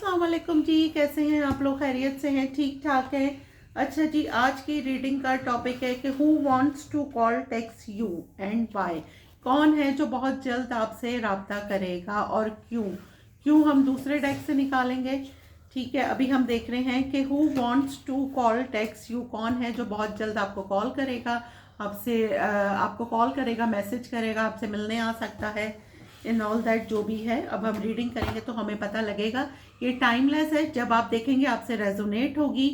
अस्सलाम वालेकुम जी, कैसे हैं आप लोग? खैरियत से हैं? ठीक ठाक हैं? अच्छा जी, आज की रीडिंग का टॉपिक है कि who wants to call text you and why. कौन है जो बहुत जल्द आपसे रब्ता करेगा और क्यों? क्यों हम दूसरे डेक से निकालेंगे। ठीक है, अभी हम देख रहे हैं कि who wants to call text you, कौन है जो बहुत जल्द आपको कॉल करेगा, आपको कॉल करेगा, मैसेज करेगा, आपसे मिलने आ सकता है, इन ऑल दैट जो भी है। अब हम रीडिंग करेंगे तो हमें पता लगेगा। ये टाइमलेस है, जब आप देखेंगे आपसे रेजोनेट होगी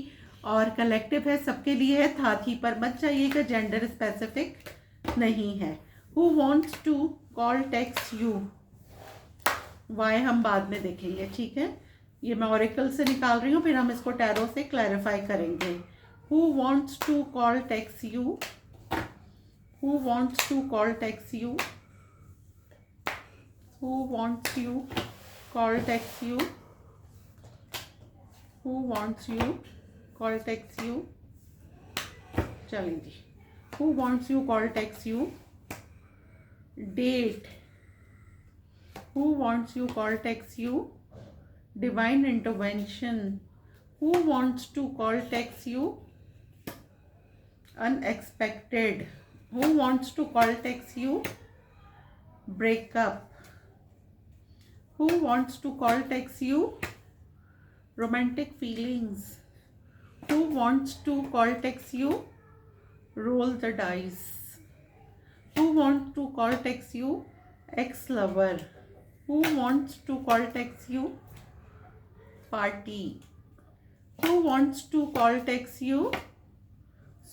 और कलेक्टिव है, सबके लिए है। साथ ही पर मत जाइएगा, जेंडर स्पेसिफिक नहीं है। Who wants to call text you, why हम बाद में देखेंगे। ठीक है, ये मैं ओरेकल से निकाल रही हूँ, फिर हम इसको टैरो से क्लैरिफाई करेंगे। Who wants to call text you, who wants to call text you, who wants you call text you, who wants you call text you। चलें जी, who wants you call text you, date, who wants you call text you, divine intervention, who wants to call text you, unexpected, who wants to call text you, breakup, who wants to call text you, romantic feelings, who wants to call text you, roll the dice, who wants to call text you, ex-lover, who wants to call text you, party, who wants to call text you,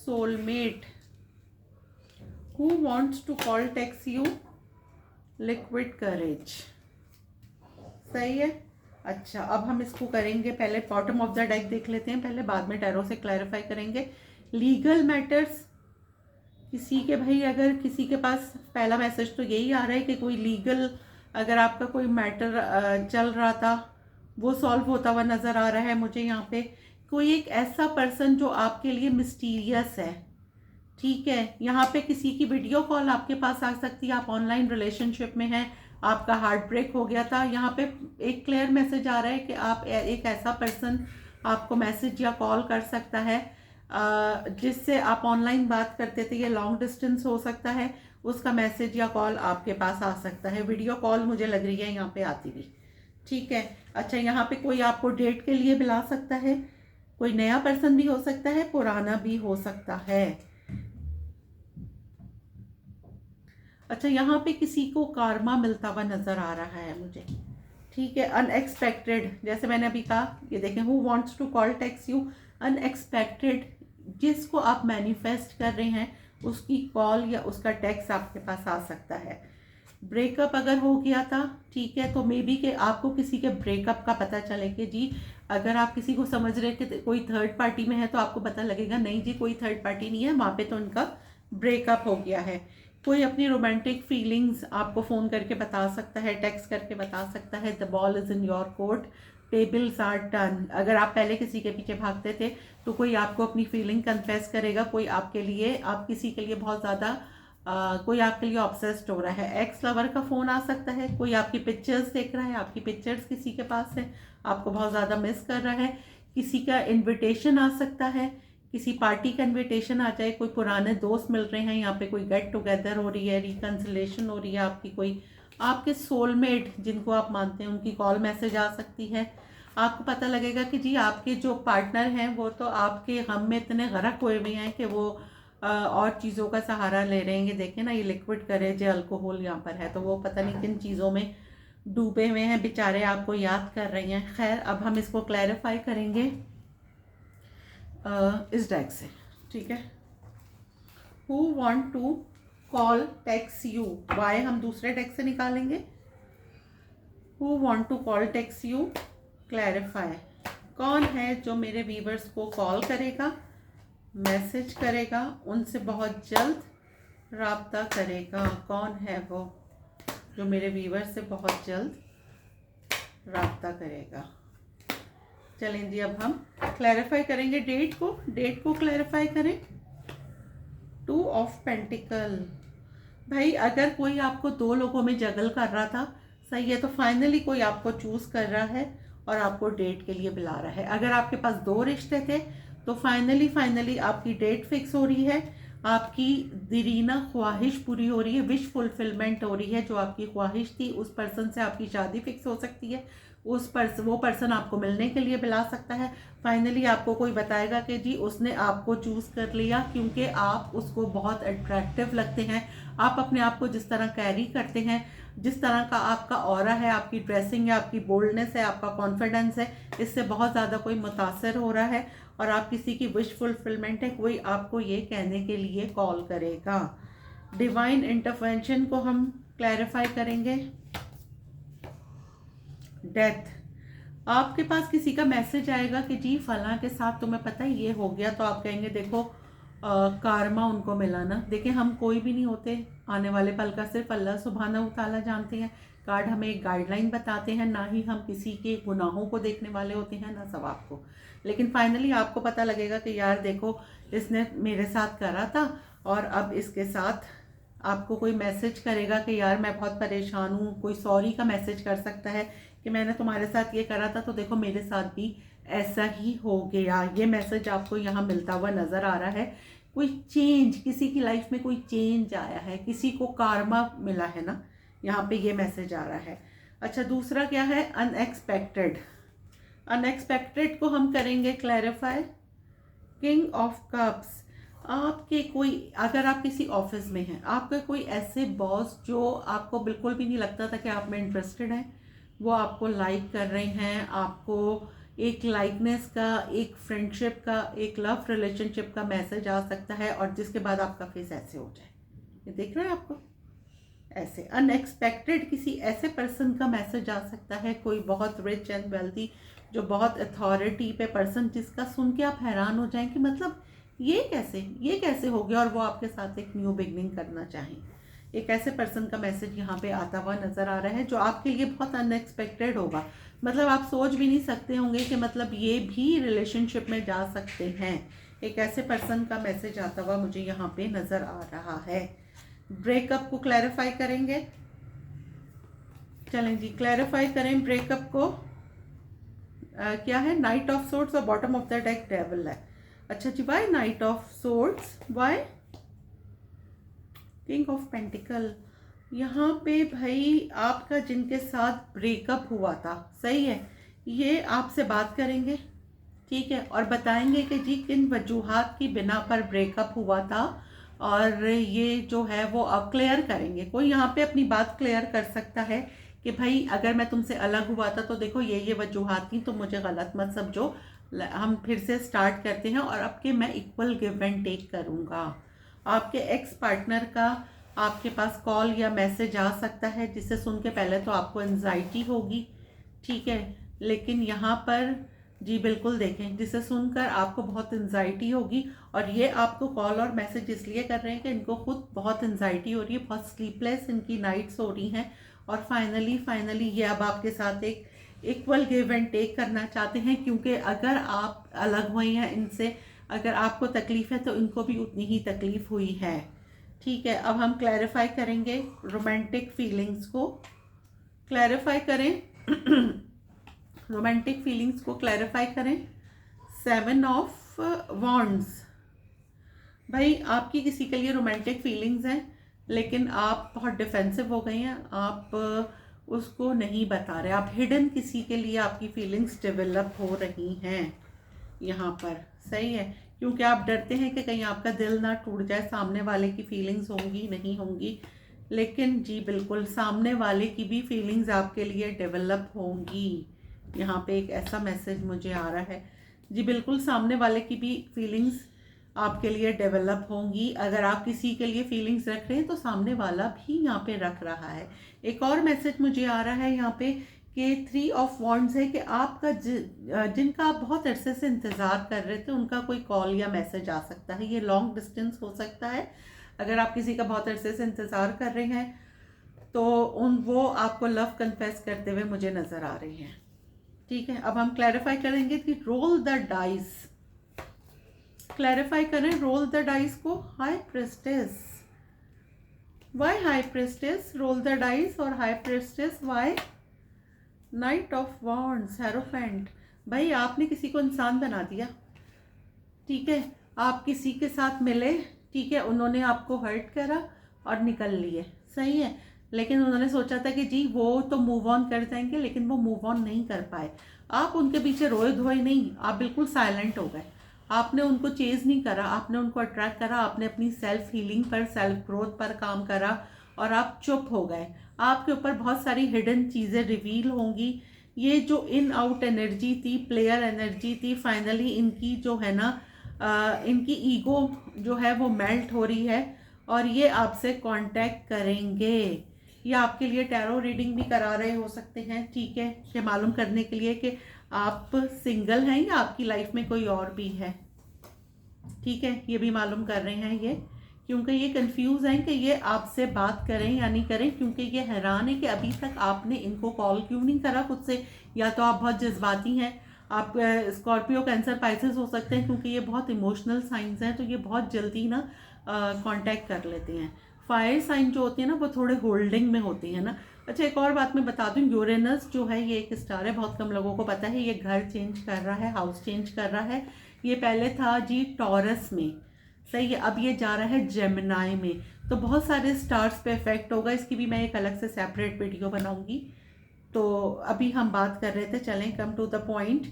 soulmate, who wants to call text you, liquid courage। सही है। अच्छा, अब हम इसको करेंगे, पहले bottom of the deck देख लेते हैं पहले, बाद में टैरो से क्लैरिफाई करेंगे। लीगल मैटर्स, किसी के भाई अगर किसी के पास पहला मैसेज तो यही आ रहा है कि कोई लीगल, अगर आपका कोई मैटर चल रहा था वो सॉल्व होता हुआ नज़र आ रहा है मुझे यहाँ पे। कोई एक ऐसा पर्सन जो आपके लिए मिस्टीरियस है। ठीक है, यहाँ पे किसी की वीडियो कॉल आपके पास आ सकती है, आप ऑनलाइन रिलेशनशिप में हैं, आपका हार्ट ब्रेक हो गया था। यहाँ पे एक क्लियर मैसेज आ रहा है कि आप एक ऐसा पर्सन आपको मैसेज या कॉल कर सकता है जिससे आप ऑनलाइन बात करते थे, ये लॉन्ग डिस्टेंस हो सकता है, उसका मैसेज या कॉल आपके पास आ सकता है। वीडियो कॉल मुझे लग रही है यहाँ पे आती भी। ठीक है, अच्छा, यहाँ पे कोई आपको डेट के लिए बुला सकता है, कोई नया पर्सन भी हो सकता है, पुराना भी हो सकता है। अच्छा, यहाँ पे किसी को कारमा मिलता हुआ नजर आ रहा है मुझे। ठीक है, अनएक्सपेक्टेड, जैसे मैंने अभी कहा, ये देखें, who wants to call text you, unexpected, जिसको आप मैनिफेस्ट कर रहे हैं उसकी कॉल या उसका टेक्स्ट आपके पास आ सकता है। ब्रेकअप अगर हो गया था, ठीक है, तो मे बी कि आपको किसी के ब्रेकअप का पता चले कि जी, अगर आप किसी को समझ रहे कि कोई थर्ड पार्टी में है तो आपको पता लगेगा नहीं जी, कोई थर्ड पार्टी नहीं है वहाँ पे, तो उनका ब्रेकअप हो गया है। कोई अपनी रोमांटिक फीलिंग्स आपको फ़ोन करके बता सकता है, टेक्स्ट करके बता सकता है। The ball is in your court, tables are turn. अगर आप पहले किसी के पीछे भागते थे तो कोई आपको अपनी फीलिंग कन्फेस करेगा, कोई आपके लिए, आप किसी के लिए बहुत ज़्यादा कोई आपके लिए ऑब्सेस्ड हो रहा है। एक्स लवर का फ़ोन आ सकता है, कोई आपकी पिक्चर्स देख रहा है, आपकी पिक्चर्स किसी के पास है, आपको बहुत ज़्यादा मिस कर रहा है। किसी का इन्विटेशन आ सकता है, किसी पार्टी का इन्विटेशन आ जाए, कोई पुराने दोस्त मिल रहे हैं, यहाँ पे कोई गेट टुगेदर हो रही है, रिकन्सिलेशन हो रही है आपकी, कोई आपके सोलमेट जिनको आप मानते हैं उनकी कॉल मैसेज आ सकती है। आपको पता लगेगा कि जी, आपके जो पार्टनर हैं वो तो आपके गम में इतने गरक हुए हुए हैं कि वो और चीज़ों का सहारा ले रहे हैं। ये देखें ना, ये लिक्विड करेज है, अल्कोहल यहाँ पर है, तो वो पता नहीं किन चीज़ों में डूबे हुए हैं बेचारे, आपको याद कर रहे हैं। खैर, अब हम इसको क्लैरिफाई करेंगे इस डेक से। ठीक है, who want to call text you, why हम दूसरे डेक से निकालेंगे। Who want to call text you, clarify, कौन है जो मेरे व्यूवर्स को कॉल करेगा, मैसेज करेगा, उनसे बहुत जल्द राब्ता करेगा। कौन है वो जो मेरे व्यूवर्स से बहुत जल्द राब्ता करेगा। चलें जी, अब हम क्लैरिफाई करेंगे डेट को क्लैरिफाई करें। 2 ऑफ पेंटिकल, भाई अगर कोई आपको 2 लोगों में जगल कर रहा था, सही है, तो फाइनली कोई आपको चूज़ कर रहा है और आपको डेट के लिए बुला रहा है। अगर आपके पास 2 रिश्ते थे तो फाइनली आपकी डेट फिक्स हो रही है, आपकी दिरीना ख्वाहिश पूरी हो रही है, विश फुलफिलमेंट हो रही है। जो आपकी ख्वाहिश थी उस पर्सन से आपकी शादी फिक्स हो सकती है, वो पर्सन आपको मिलने के लिए बुला सकता है। फाइनली आपको कोई बताएगा कि जी उसने आपको चूज़ कर लिया, क्योंकि आप उसको बहुत अट्रैक्टिव लगते हैं। आप अपने आप को जिस तरह कैरी करते हैं, जिस तरह का आपका ऑरा है, आपकी ड्रेसिंग है, आपकी बोल्डनेस है, आपका कॉन्फिडेंस है, इससे बहुत ज़्यादा कोई मुतासर हो रहा है और आप किसी की विश फुलफिलमेंट है, कोई आपको ये कहने के लिए कॉल करेगा। डिवाइन इंटरवेंशन को हम क्लैरिफाई करेंगे। डेथ, आपके पास किसी का मैसेज आएगा कि जी फलां के साथ तुम्हें पता है ये हो गया, तो आप कहेंगे देखो कारमा उनको मिला ना। देखिए हम कोई भी नहीं होते, आने वाले पल का सिर्फ अल्लाह सुब्हानहू तआला जानते हैं। कार्ड हमें एक गाइडलाइन बताते हैं, ना ही हम किसी के गुनाहों को देखने वाले होते हैं, ना सवाब को। लेकिन फाइनली आपको पता लगेगा कि यार देखो इसने मेरे साथ करा था और अब इसके साथ आपको कोई मैसेज करेगा कि यार मैं बहुत परेशान हूँ, कोई सॉरी का मैसेज कर सकता है कि मैंने तुम्हारे साथ ये करा था तो देखो मेरे साथ भी ऐसा ही हो गया। ये मैसेज आपको यहाँ मिलता हुआ नज़र आ रहा है। कोई चेंज, किसी की लाइफ में कोई चेंज आया है, किसी को कारमा मिला है ना, यहाँ पे ये मैसेज आ रहा है। अच्छा, दूसरा क्या है? अनएक्सपेक्टेड। अनएक्सपेक्टेड को हम करेंगे क्लैरिफाई। किंग ऑफ कप्स, आपके कोई, अगर आप किसी ऑफिस में हैं, आपका कोई ऐसे बॉस जो आपको बिल्कुल भी नहीं लगता था कि आप में इंटरेस्टेड हैं, वो आपको लाइक कर रहे हैं, आपको एक लाइकनेस का, एक फ्रेंडशिप का, एक लव रिलेशनशिप का मैसेज आ सकता है और जिसके बाद आपका फेस ऐसे हो जाए। ये देख रहे हैं आपको ऐसे अनएक्सपेक्टेड किसी ऐसे पर्सन का मैसेज आ सकता है, कोई बहुत रिच एंड वेल्दी, जो बहुत अथॉरिटी पे पर्सन, जिसका सुन के आप हैरान हो जाएं कि मतलब ये कैसे हो गया, और वो आपके साथ एक न्यू बिगनिंग करना चाहें। एक ऐसे पर्सन का मैसेज यहाँ पे आता हुआ नज़र आ रहा है जो आपके लिए बहुत अनएक्सपेक्टेड होगा। मतलब आप सोच भी नहीं सकते होंगे कि मतलब ये भी रिलेशनशिप में जा सकते हैं। एक ऐसे पर्सन का मैसेज आता हुआ मुझे यहाँ पे नज़र आ रहा है। ब्रेकअप को क्लैरिफाई करेंगे। चलें जी, क्लैरिफाई करें ब्रेकअप को। क्या है? नाइट ऑफ सोर्ड्स और bottom of the deck devil है। अच्छा जी, why knight of swords, why king of pentacle? यहाँ पे भाई आपका जिनके साथ ब्रेकअप हुआ था, सही है, ये आपसे बात करेंगे, ठीक है, और बताएंगे कि जी किन वजूहात की बिना पर ब्रेकअप हुआ था, और ये जो है वो अब क्लियर करेंगे। कोई यहाँ पे अपनी बात क्लियर कर सकता है कि भाई अगर मैं तुमसे अलग हुआ था तो देखो ये वजूहात थी, तो मुझे गलत मत समझो, हम फिर से स्टार्ट करते हैं और अब के मैं इक्वल गिव एंड टेक करूँगा। आपके एक्स पार्टनर का आपके पास कॉल या मैसेज आ सकता है, जिसे सुन के पहले तो आपको एंजाइटी होगी, ठीक है, लेकिन यहाँ पर जी बिल्कुल देखें, जिसे सुनकर आपको बहुत एंजाइटी होगी, और ये आपको कॉल और मैसेज इसलिए कर रहे हैं कि इनको खुद बहुत एंजाइटी हो रही है, बहुत स्लीपलेस इनकी नाइट्स हो रही हैं, और फाइनली ये अब आपके साथ एक इक्वल गिव एंड टेक करना चाहते हैं, क्योंकि अगर आप अलग हुए हैं इनसे, अगर आपको तकलीफ़ है तो इनको भी उतनी ही तकलीफ़ हुई है, ठीक है। अब हम क्लैरिफाई करेंगे रोमांटिक फीलिंग्स को। क्लैरिफाई करें रोमांटिक फीलिंग्स को क्लैरिफाई करें। 7 ऑफ वॉन्ड्स, भाई आपकी किसी के लिए रोमांटिक फीलिंग्स हैं, लेकिन आप बहुत डिफेंसिव हो गए हैं, आप उसको नहीं बता रहे, आप हिडन किसी के लिए आपकी फीलिंग्स डेवलप हो रही हैं यहाँ पर, सही है, क्योंकि आप डरते हैं कि कहीं आपका दिल ना टूट जाए, सामने वाले की फीलिंग्स होंगी नहीं होंगी, लेकिन जी बिल्कुल सामने वाले की भी फीलिंग्स आपके लिए डेवलप होंगी। यहाँ पे एक ऐसा मैसेज मुझे आ रहा है, जी बिल्कुल सामने वाले की भी फीलिंग्स आपके लिए डेवलप होंगी। अगर आप किसी के लिए फीलिंग्स रख रहे हैं तो सामने वाला भी यहाँ पे रख रहा है। एक और मैसेज मुझे आ रहा है यहाँ पे कि 3 ऑफ वॉन्ड्स है कि आपका जिनका आप बहुत अरसे से इंतज़ार कर रहे थे, उनका कोई कॉल या मैसेज आ सकता है। ये लॉन्ग डिस्टेंस हो सकता है। अगर आप किसी का बहुत अरसे से इंतज़ार कर रहे हैं तो वो आपको लव कन्फेस करते हुए मुझे नज़र आ रही हैं, ठीक है। अब हम क्लैरिफाई करेंगे कि रोल द डाइस, क्लैरिफाई करें रोल द डाइस को। High priestess, why high priestess? Roll the dice और high priestess, why? Knight of wands, hierophant. भाई आपने किसी को इंसान बना दिया, ठीक है। आप किसी के साथ मिले, ठीक है, उन्होंने आपको हर्ट करा और निकल लिए, सही है। लेकिन उन्होंने सोचा था कि जी वो तो मूव ऑन कर जाएंगे, लेकिन वो मूव ऑन नहीं कर पाए। आप उनके पीछे रोए धोए नहीं, आप बिल्कुल साइलेंट हो गए। आपने उनको चेज नहीं करा, आपने उनको अट्रैक्ट करा, आपने अपनी सेल्फ हीलिंग पर, सेल्फ ग्रोथ पर काम करा और आप चुप हो गए। आपके ऊपर बहुत सारी हिडन चीज़ें रिवील होंगी। ये जो इन आउट एनर्जी थी, प्लेयर एनर्जी थी, फाइनली इनकी जो है ना, इनकी ईगो जो है वो मेल्ट हो रही है और ये आपसे कांटेक्ट करेंगे। ये आपके लिए टैरो रीडिंग भी करा रहे हो सकते हैं, ठीक है, ये मालूम करने के लिए कि आप सिंगल हैं या आपकी लाइफ में कोई और भी है, ठीक है। ये भी मालूम कर रहे हैं ये, क्योंकि ये कंफ्यूज हैं कि ये आपसे बात करें या नहीं करें, क्योंकि ये हैरान है कि अभी तक आपने इनको कॉल क्यों नहीं करा खुद से। या तो आप बहुत जज्बाती हैं, आप स्कॉर्पियो, कैंसर, पाइसेस हो सकते हैं, क्योंकि ये बहुत इमोशनल साइंस हैं, तो ये बहुत जल्दी ना कांटेक्ट कर लेते हैं। फायर साइन जो होती है ना वो थोड़े होल्डिंग में होती है ना। अच्छा, एक और बात मैं बता दूं, यूरेनस जो है ये एक स्टार है, बहुत कम लोगों को पता है। ये घर चेंज कर रहा है, हाउस चेंज कर रहा है। ये पहले था जी टॉरस में, सही है, अब ये जा रहा है जेमिनाई में। तो बहुत सारे स्टार्स पे इफेक्ट होगा, इसकी भी मैं एक अलग से सेपरेट वीडियो बनाऊंगी। तो अभी हम बात कर रहे थे, चलें कम टू द पॉइंट,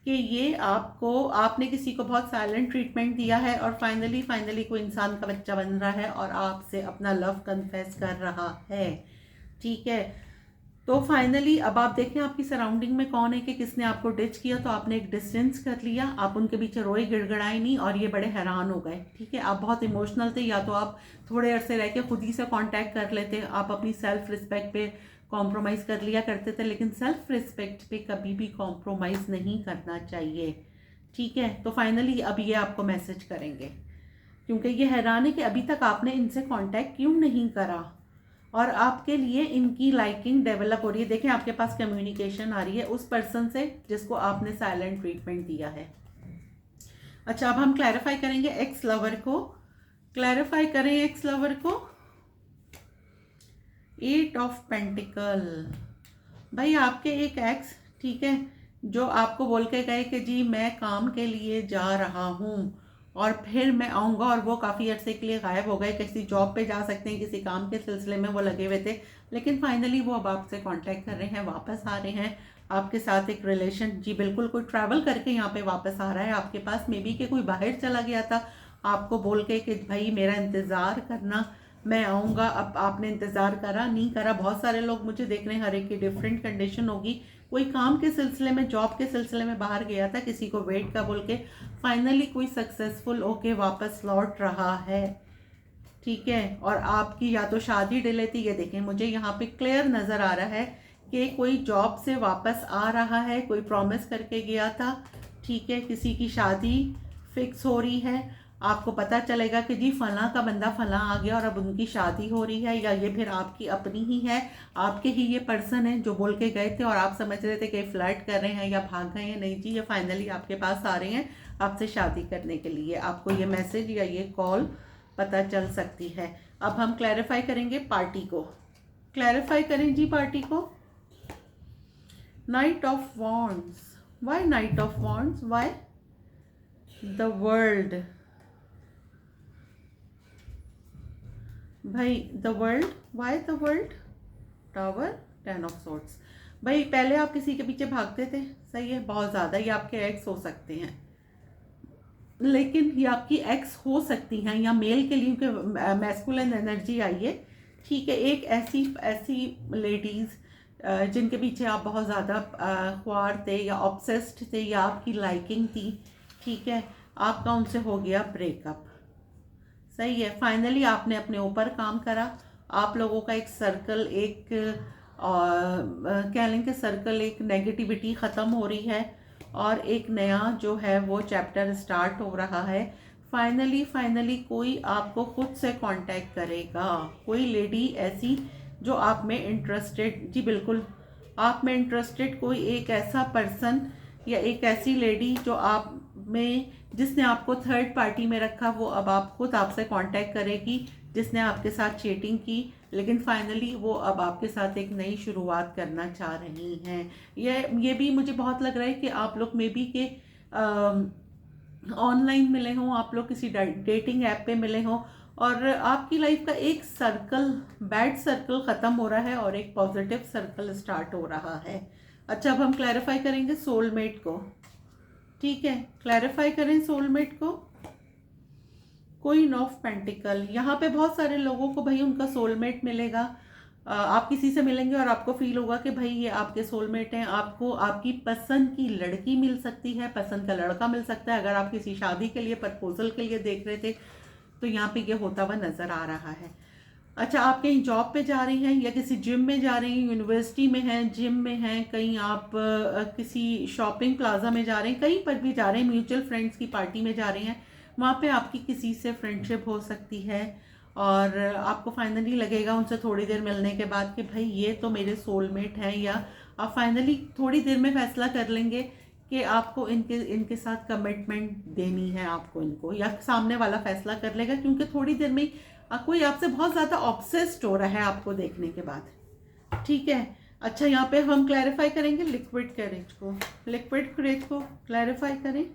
कि ये आपने किसी को बहुत साइलेंट ट्रीटमेंट दिया है और फाइनली कोई इंसान का बच्चा बन रहा है और आपसे अपना लव कन्फेस कर रहा है, ठीक है। तो फाइनली अब आप देखें आपकी सराउंडिंग में कौन है कि किसने आपको डिच किया, तो आपने एक डिस्टेंस कर लिया, आप उनके पीछे रोए गिड़गड़ाए नहीं और ये बड़े हैरान हो गए, ठीक है। आप बहुत इमोशनल थे, या तो आप थोड़े अरसे रह के खुद ही से कांटेक्ट कर लेते, आप अपनी सेल्फ रिस्पेक्ट पे कॉम्प्रोमाइज़ कर लिया करते थे, लेकिन सेल्फ रिस्पेक्ट पे कभी भी कॉम्प्रोमाइज़ नहीं करना चाहिए, ठीक है। तो फाइनली अब ये आपको मैसेज करेंगे, क्योंकि ये हैरान है कि अभी तक आपने इनसे कांटेक्ट क्यों नहीं करा और आपके लिए इनकी लाइकिंग डेवलप हो रही है। देखें आपके पास कम्युनिकेशन आ रही है उस पर्सन से जिसको आपने साइलेंट ट्रीटमेंट दिया है। अच्छा, अब हम क्लैरिफाई करेंगे एक्स लवर को। क्लैरिफाई करें एक्स लवर को। 8 ऑफ पेंटिकल। भाई आपके एक एक्स, ठीक है, जो आपको बोल के गए कि जी मैं काम के लिए जा रहा हूँ और फिर मैं आऊँगा, और वो काफ़ी अर्से के लिए गायब हो गए, किसी जॉब पे जा सकते हैं, किसी काम के सिलसिले में वो लगे हुए थे, लेकिन फाइनली वो अब आपसे कांटेक्ट कर रहे हैं, वापस आ रहे हैं आपके साथ एक रिलेशन। जी बिल्कुल, कोई ट्रैवल करके यहाँ पे वापस आ रहा है आपके पास, मे बी कि कोई बाहर चला गया था आपको बोल के कि भाई मेरा इंतज़ार करना, मैं आऊँगा। अब आपने इंतज़ार करा नहीं करा, बहुत सारे लोग मुझे देख रहे हैं, हर एक की डिफरेंट कंडीशन होगी। कोई काम के सिलसिले में, जॉब के सिलसिले में बाहर गया था, किसी को वेट का बोल के, फाइनली कोई सक्सेसफुल होके वापस लौट रहा है, ठीक है। और आपकी या तो शादी डिले थी, ये देखें मुझे यहाँ पे क्लियर नज़र आ रहा है कि कोई जॉब से वापस आ रहा है, कोई प्रॉमिस करके गया था, ठीक है, किसी की शादी फिक्स हो रही है। आपको पता चलेगा कि जी फलां का बंदा फलां आ गया और अब उनकी शादी हो रही है, या ये फिर आपकी अपनी ही है, आपके ही ये पर्सन है जो बोल के गए थे और आप समझ रहे थे कि फ्लर्ट कर रहे हैं या भाग गए हैं। नहीं जी, ये फाइनली आपके पास आ रहे हैं आपसे शादी करने के लिए। आपको ये मैसेज या ये कॉल पता चल सकती है। अब हम क्लैरिफाई करेंगे पार्टी को। क्लैरिफाई करें जी पार्टी को। Knight of wands. Why knight of wands? Why? The world. भाई the world, why the world? Tower, 10 of swords. भाई पहले आप किसी के पीछे भागते थे, सही है, बहुत ज़्यादा, ये आपके एक्स हो सकते हैं, लेकिन ये आपकी एक्स हो सकती हैं या मेल के लिए, क्योंकि मैस्कुलिन एनर्जी आई है, ठीक है। एक ऐसी ऐसी लेडीज़ जिनके पीछे आप बहुत ज़्यादा ख्वार थे या ऑब्सेस्ड थे या आपकी लाइकिंग थी, ठीक है, आपका उनसे हो गया ब्रेकअप, सही है। फाइनली आपने अपने ऊपर काम करा, आप लोगों का एक सर्कल, एक कह लें कि सर्कल, एक नेगेटिविटी ख़त्म हो रही है और एक नया जो है वो चैप्टर स्टार्ट हो रहा है। फाइनली कोई आपको खुद से कांटेक्ट करेगा, कोई लेडी ऐसी जो आप में इंटरेस्टेड, जी बिल्कुल आप में इंटरेस्टेड, कोई एक ऐसा पर्सन या एक ऐसी लेडी जो आप में, जिसने आपको थर्ड पार्टी में रखा, वो अब आप खुद आपसे कांटेक्ट करेगी, जिसने आपके साथ चीटिंग की, लेकिन फाइनली वो अब आपके साथ एक नई शुरुआत करना चाह रही हैं। ये भी मुझे बहुत लग रहा है कि आप लोग मे बी के ऑनलाइन मिले हों, आप लोग किसी डेटिंग ऐप पे मिले हों, और आपकी लाइफ का एक सर्कल, बैड सर्कल ख़त्म हो रहा है और एक पॉजिटिव सर्कल स्टार्ट हो रहा है। अच्छा, अब हम क्लैरिफाई करेंगे सोलमेट को। ठीक है, क्लैरिफाई करें सोलमेट को। क्वीन ऑफ पेंटिकल, यहाँ पे बहुत सारे लोगों को भाई उनका सोलमेट मिलेगा। आप किसी से मिलेंगे और आपको फील होगा कि भाई ये आपके सोलमेट हैं। आपको आपकी पसंद की लड़की मिल सकती है, पसंद का लड़का मिल सकता है। अगर आप किसी शादी के लिए, प्रपोजल के लिए देख रहे थे तो यहाँ पे ये होता हुआ नजर आ रहा है। अच्छा, आप कहीं जॉब पे जा रही हैं या किसी जिम में जा रही हैं, यूनिवर्सिटी में हैं, जिम में हैं, कहीं आप किसी शॉपिंग प्लाजा में जा रहे हैं, कहीं पर भी जा रहे हैं, म्यूचुअल फ्रेंड्स की पार्टी में जा रहे हैं, वहाँ पे आपकी किसी से फ्रेंडशिप हो सकती है और आपको फाइनली लगेगा उनसे थोड़ी देर मिलने के बाद कि भाई ये तो मेरे सोलमेट हैं, या आप फाइनली थोड़ी देर में फैसला कर लेंगे कि आपको इनके साथ कमिटमेंट देनी है आपको इनको, या सामने वाला फैसला कर लेगा, क्योंकि थोड़ी देर में कोई आपसे बहुत ज़्यादा ऑब्सेस्ड हो रहा है आपको देखने के बाद। ठीक है। अच्छा, यहाँ पे हम क्लैरिफाई करेंगे लिक्विड करेज को। लिक्विड करेज को क्लैरिफाई करें।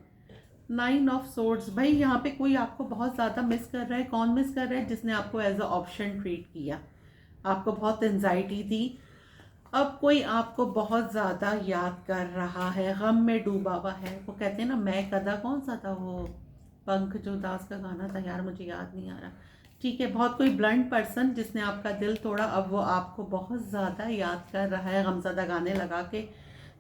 9 ऑफ सोर्ड्स, भाई यहाँ पे कोई आपको बहुत ज़्यादा मिस कर रहा है। कौन मिस कर रहा है? जिसने आपको एज अ ऑप्शन ट्रीट किया, आपको बहुत एंजाइटी दी। अब कोई आपको बहुत ज़्यादा याद कर रहा है, गम में डूबा हुआ है। वो कहते हैं ना, मैं कदा कौन सा था वो पंकज उदास का गाना था यार, मुझे याद नहीं आ रहा। ठीक है, बहुत कोई ब्लंट पर्सन जिसने आपका दिल तोड़ा, अब वो आपको बहुत ज़्यादा याद कर रहा है गमज़दा गाने लगा के,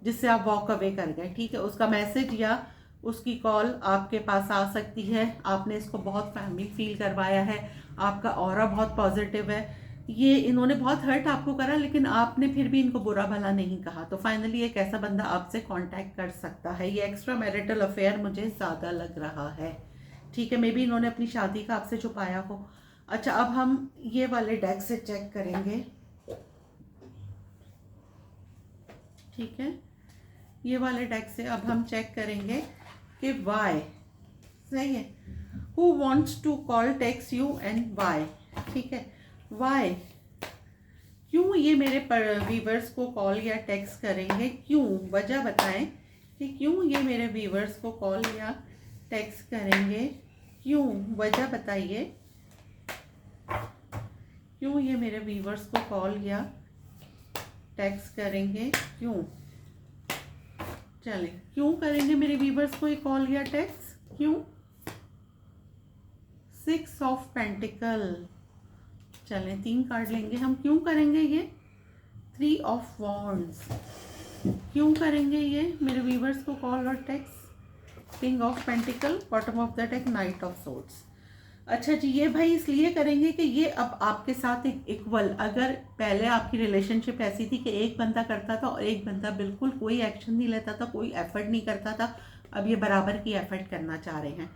जिससे आप वॉक अवे कर गए। ठीक है, उसका मैसेज या उसकी कॉल आपके पास आ सकती है। आपने इसको बहुत फैमिली फील करवाया है, आपका ऑरा बहुत पॉजिटिव है। ये इन्होंने बहुत हर्ट आपको करा, लेकिन आपने फिर भी इनको बुरा भला नहीं कहा। तो फाइनली एक ऐसा बंदा आपसे कांटेक्ट कर सकता है। ये एक्स्ट्रा मैरिटल अफेयर मुझे ज़्यादा लग रहा है। ठीक है, मे बी इन्होंने अपनी शादी का आपसे छुपाया हो। अच्छा, अब हम ये वाले डेक से चेक करेंगे। ठीक है, ये वाले डेक से अब हम चेक करेंगे कि वाई। सही है, who wants to call text you and why. ठीक है, वाई, क्यों ये मेरे व्यूवर्स को कॉल या टेक्स्ट करेंगे, क्यों, वजह बताएं कि क्यों ये मेरे व्यूवर्स को कॉल या टेक्स्ट करेंगे, क्यों, वजह बताइए, क्यों ये मेरे व्यूवर्स को कॉल या टेक्स्ट करेंगे, क्यों। चलें, क्यों करेंगे मेरे व्यूवर्स को ये कॉल या टेक्स्ट, क्यों। 6 ऑफ पेंटिकल, चलें 3 कार्ड लेंगे हम। क्यों करेंगे ये 3 ऑफ वॉन्ड्स, क्यों करेंगे ये मेरे व्यूवर्स को कॉल और text. King of pentacle, bottom of the deck night of swords. अच्छा जी, ये भाई इसलिए करेंगे कि ये अब आपके साथ एक इक्वल, अगर पहले आपकी रिलेशनशिप ऐसी थी कि एक बंदा करता था और एक बंदा बिल्कुल कोई एक्शन नहीं लेता था, कोई एफर्ट नहीं करता था, अब ये बराबर की एफर्ट करना चाह रहे हैं।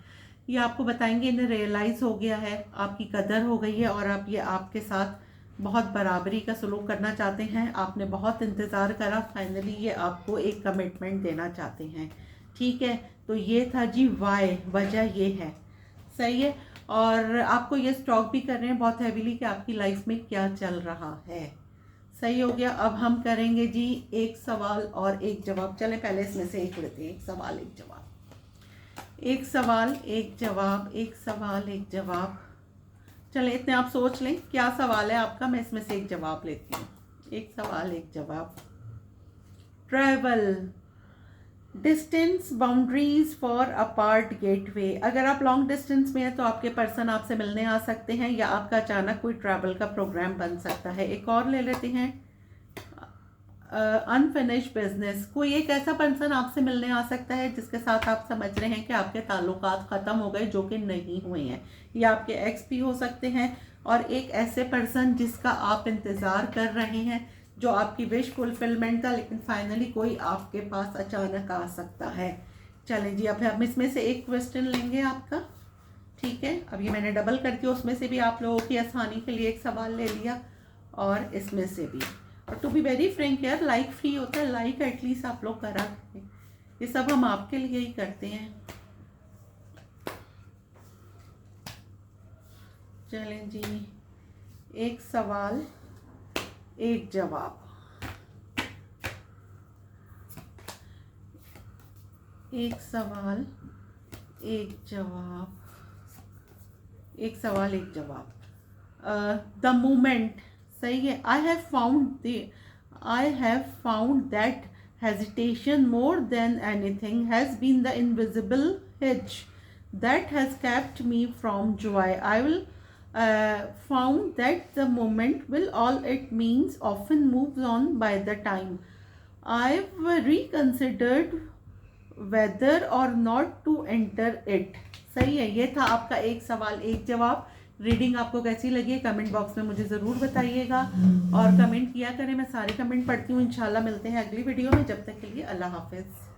ये आपको बताएंगे, इन्हें रियलाइज़ हो गया है, आपकी कदर हो गई है और अब ये आपके साथ बहुत बराबरी का सलूक करना चाहते हैं। आपने बहुत इंतज़ार करा, फाइनली ये आपको एक कमिटमेंट देना चाहते हैं। ठीक है, तो ये था जी वाई, वजह ये है। सही है, और आपको ये स्टॉक भी कर रहे हैं बहुत हैवीली कि आपकी लाइफ में क्या चल रहा है। सही हो गया। अब हम करेंगे जी एक सवाल और एक जवाब। चलें पहले इसमें से एक लेते हैं, एक सवाल एक जवाब, एक सवाल एक जवाब, एक सवाल एक जवाब। चलें इतने आप सोच लें क्या सवाल है आपका, मैं इसमें से एक जवाब लेती हूँ। एक सवाल एक जवाब। Travel, distance, boundaries for apart gateway. अगर आप लॉन्ग डिस्टेंस में हैं तो आपके पर्सन आपसे मिलने आ सकते हैं या आपका अचानक कोई ट्रैवल का प्रोग्राम बन सकता है। एक और ले लेते हैं, अनफिनिश्ड बिजनेस। कोई एक ऐसा पर्सन आपसे मिलने आ सकता है जिसके साथ आप समझ रहे हैं कि आपके ताल्लुकात ख़त्म हो गए, जो कि नहीं हुए हैं, या आपके एक्स भी हो सकते हैं, और एक ऐसे पर्सन जिसका आप इंतज़ार कर रहे हैं, जो आपकी विश फुलफिलमेंट था, लेकिन फाइनली कोई आपके पास अचानक आ सकता है। चलें जी, अब हम इसमें से एक क्वेश्चन लेंगे आपका। ठीक है, अब ये मैंने डबल कर दिया, उसमें से भी आप लोगों की आसानी के लिए एक सवाल ले लिया और इसमें से भी। और टू बी वेरी फ्रेंक यार, लाइक फ्री होता है, लाइक एटलीस्ट आप लोग करा, ये सब हम आपके लिए ही करते हैं। चलें जी, एक सवाल एक जवाब, एक सवाल एक जवाब, एक सवाल एक जवाब। द मोमेंट, सही है। I have found that hesitation more than anything has been the invisible hitch that has kept me from joy. I will found that the moment will all it means often moves on by the time. I've reconsidered whether or not to enter it. सही है, ये था आपका एक सवाल एक जवाब। Reading आपको कैसी लगी कमेंट बॉक्स में मुझे ज़रूर बताइएगा और कमेंट किया करें, मैं सारे कमेंट पढ़ती हूँ। इंशाल्लाह मिलते हैं अगली वीडियो में, जब तक के लिए अल्लाह हाफिज़।